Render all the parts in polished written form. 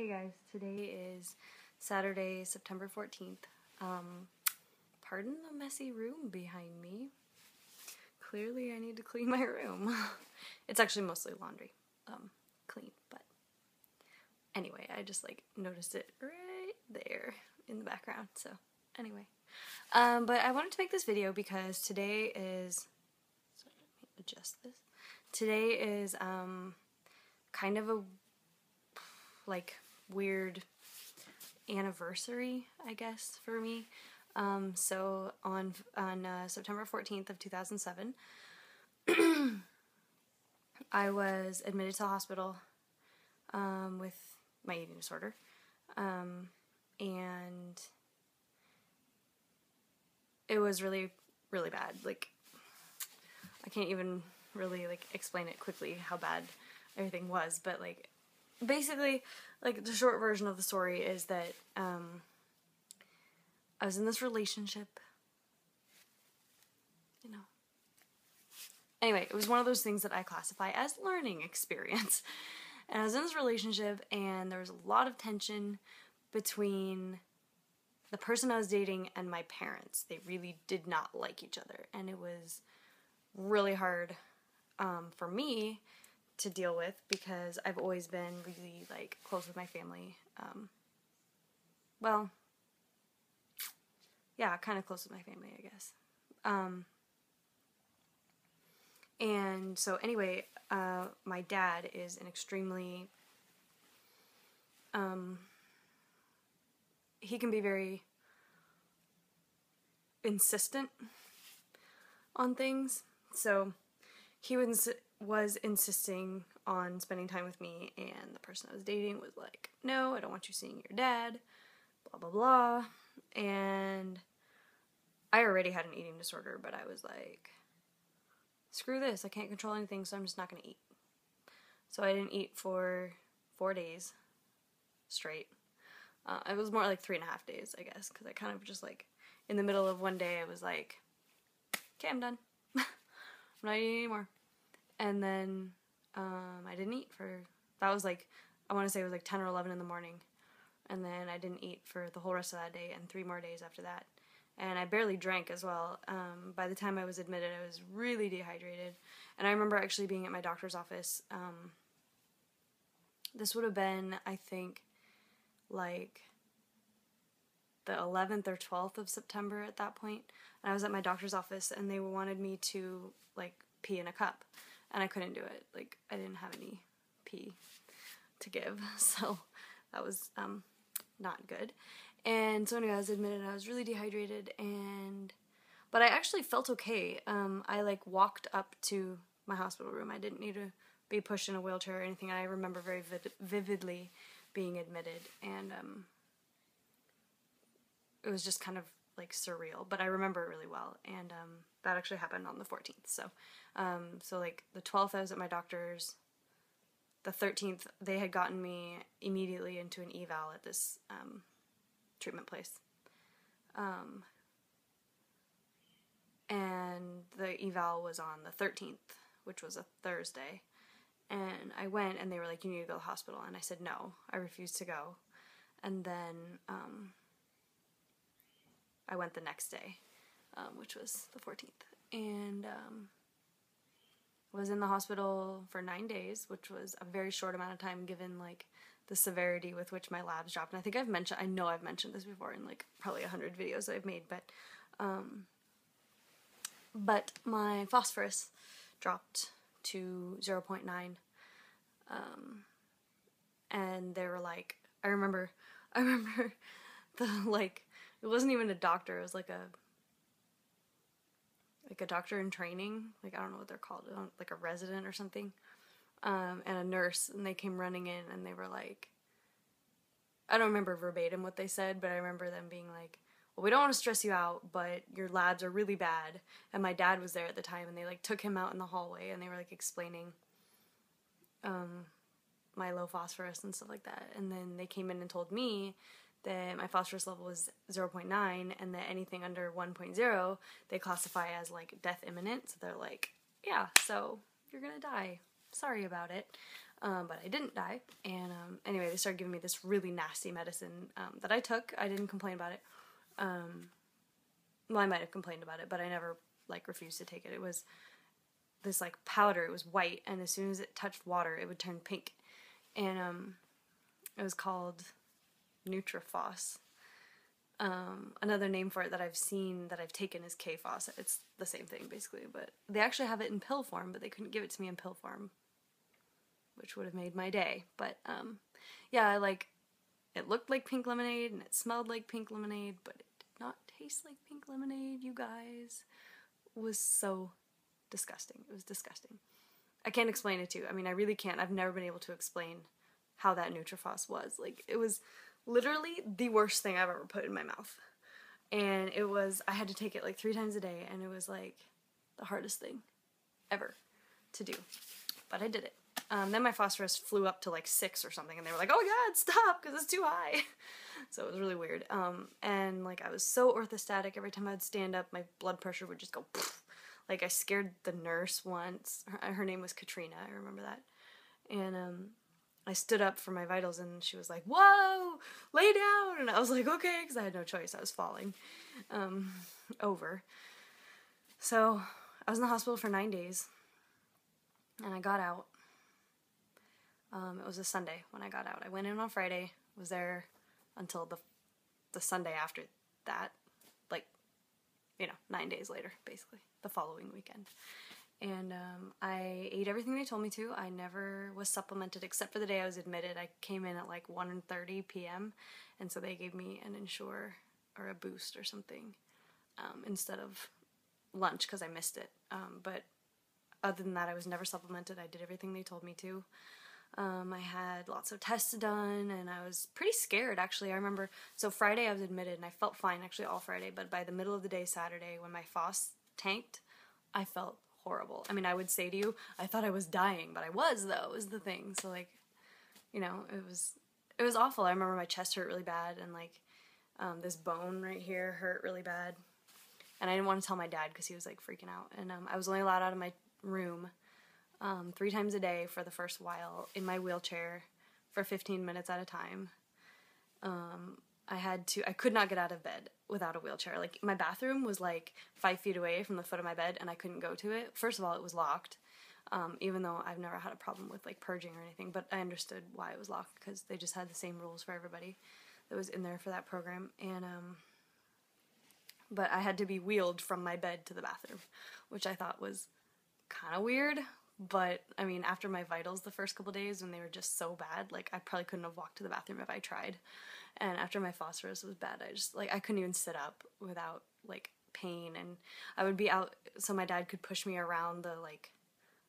Hey guys, today is Saturday, September 14th. Pardon the messy room behind me. Clearly I need to clean my room. It's actually mostly laundry, clean, but anyway, I just noticed it right there in the background, so anyway. But I wanted to make this video because today is, sorry, let me adjust this. Today is, kind of a weird anniversary, I guess, for me. So on September 14th of 2007, I was admitted to the hospital with my eating disorder, and it was really, really bad. I can't even really explain it quickly how bad everything was, but basically, the short version of the story is that, I was in this relationship, Anyway, it was one of those things that I classify as learning experience. And I was in this relationship, and there was a lot of tension between the person I was dating and my parents. They really did not like each other, and it was really hard, for me to deal with, because I've always been really, close with my family. Well, yeah, kind of close with my family, I guess. And so anyway, my dad is an extremely, he can be very insistent on things. So he was insisting on spending time with me, and the person I was dating was like, no, I don't want you seeing your dad, blah, blah, blah. And I already had an eating disorder, but I was like, screw this, I can't control anything, so I'm just not going to eat. So I didn't eat for 4 days straight. It was more like 3.5 days, I guess, because I kind of just in the middle of one day, I was like, okay, I'm done. I'm not eating anymore. And then I didn't eat that was I want to say it was 10 or 11 in the morning. And then I didn't eat for the whole rest of that day and 3 more days after that. And I barely drank as well. By the time I was admitted, I was really dehydrated. And I remember actually being at my doctor's office. This would have been, I think, the 11th or 12th of September at that point. And I was at my doctor's office, and they wanted me to, pee in a cup. And I couldn't do it. I didn't have any pee to give. So that was not good. And so anyway, I was admitted, and I was really dehydrated, but I actually felt okay. I walked up to my hospital room. I didn't need to be pushed in a wheelchair or anything. I remember very vividly being admitted, and it was just kind of surreal, but I remember it really well. And that actually happened on the 14th. So the 12th I was at my doctor's. The 13th, they had gotten me immediately into an eval at this treatment place. And the eval was on the 13th, which was a Thursday. And I went, and they were like, you need to go to the hospital. And I said, no, I refused to go. And then I went the next day, which was the 14th. And was in the hospital for 9 days, which was a very short amount of time given the severity with which my labs dropped. And I think I know I've mentioned this before in probably 100 videos that I've made, but my phosphorus dropped to 0.9, and they were I remember the it wasn't even a doctor, it was a doctor in training, I don't know what they're called, a resident or something, and a nurse, and they came running in, and they were I don't remember verbatim what they said, but I remember them being well, we don't want to stress you out, but your labs are really bad. And my dad was there at the time, and they took him out in the hallway, and they were explaining my low phosphorus and stuff like that. And then they came in and told me that my phosphorus level was 0.9, and that anything under 1.0 they classify as death imminent. So they're yeah, so you're gonna die, sorry about it. but I didn't die. And anyway, they started giving me this really nasty medicine that I took. I didn't complain about it. Well, I might have complained about it, but I never, like, refused to take it. It was this, like, powder. It was white, and as soon as it touched water, it would turn pink. And it was called Nutrifos. Another name for it that I've seen that I've taken is K-Phos. It's the same thing, basically, but they actually have it in pill form, but they couldn't give it to me in pill form, which would have made my day. But yeah, like, it looked like pink lemonade and it smelled like pink lemonade, but it did not taste like pink lemonade, you guys. It was so disgusting. It was disgusting. I can't explain it to you. I mean, I really can't. I've never been able to explain how that Nutrifos was. Like, it was literally the worst thing I've ever put in my mouth. And it was, I had to take it like 3 times a day, and it was like the hardest thing ever to do. But I did it. Then my phosphorus flew up to like 6 or something, and they were like, oh God, stop, because it's too high. So it was really weird. And like, I was so orthostatic. Every time I'd stand up, my blood pressure would just go poof. Like, I scared the nurse once. Her name was Katrina, I remember that. And I stood up for my vitals, and she was like, whoa, lay down. And I was like, okay, because I had no choice. I was falling over. So I was in the hospital for 9 days, and I got out. It was a Sunday when I got out. I went in on Friday, was there until the Sunday after that, like, 9 days later, basically, the following weekend. And I ate everything they told me to. I never was supplemented except for the day I was admitted. I came in at like 1:30 p.m. and so they gave me an Ensure or a Boost or something instead of lunch because I missed it. But other than that, I was never supplemented. I did everything they told me to. I had lots of tests done, and I was pretty scared, actually. I remember, so Friday I was admitted, and I felt fine, actually, all Friday, but by the middle of the day, Saturday, when my FOS tanked, I felt horrible. I mean, I would say to you, I thought I was dying, but I was, though, is the thing. So, like, it was awful. I remember my chest hurt really bad, and, like, this bone right here hurt really bad, and I didn't want to tell my dad, because he was, like, freaking out, and I was only allowed out of my room 3 times a day for the first while in my wheelchair for 15 minutes at a time. I could not get out of bed without a wheelchair. Like, my bathroom was like 5 feet away from the foot of my bed, and I couldn't go to it. First of all, it was locked, even though I've never had a problem with like purging or anything, but I understood why it was locked because they just had the same rules for everybody that was in there for that program. And but I had to be wheeled from my bed to the bathroom, which I thought was kind of weird. But, I mean, after my vitals the first couple days when they were just so bad, like, I probably couldn't have walked to the bathroom if I tried. And after my phosphorus was bad, I couldn't even sit up without, like, pain. And I would be out, so my dad could push me around the, like,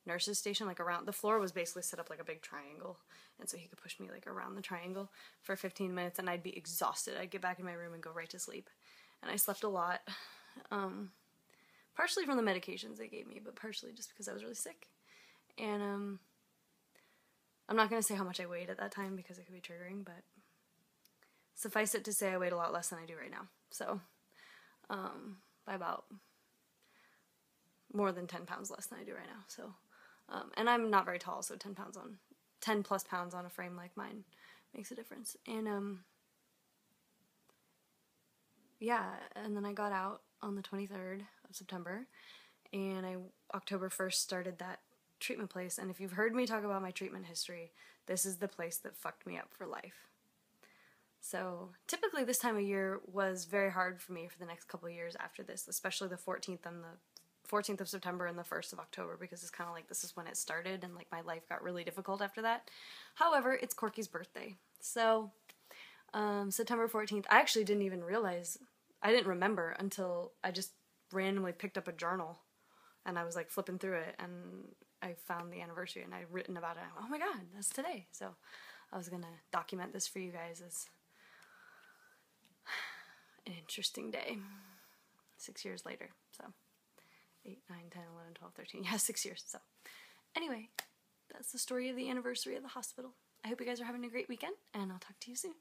nurse's station, like, around, the floor was basically set up like a big triangle. And so he could push me, like, around the triangle for 15 minutes, and I'd be exhausted. I'd get back in my room and go right to sleep. And I slept a lot, partially from the medications they gave me, but partially just because I was really sick. And, I'm not going to say how much I weighed at that time because it could be triggering, but suffice it to say I weighed a lot less than I do right now. So, by about more than 10 pounds less than I do right now. So, and I'm not very tall, so 10 plus pounds on a frame like mine makes a difference. And, yeah, and then I got out on the 23rd of September, and October 1st started that treatment place. And if you've heard me talk about my treatment history, this is the place that fucked me up for life. So typically this time of year was very hard for me for the next couple of years after this, especially the 14th of September and the 1st of October, because it's kind of like this is when it started, and like my life got really difficult after that. However, it's Corky's birthday, so September 14th, I actually didn't even realize, I didn't remember until I just randomly picked up a journal and I was like flipping through it, and I found the anniversary, and I'd written about it. Oh my god, that's today. So I was going to document this for you guys as an interesting day. 6 years later. So 8, 9, 10, 11, 12, 13. Yeah, 6 years. So anyway, that's the story of the anniversary of the hospital. I hope you guys are having a great weekend, and I'll talk to you soon.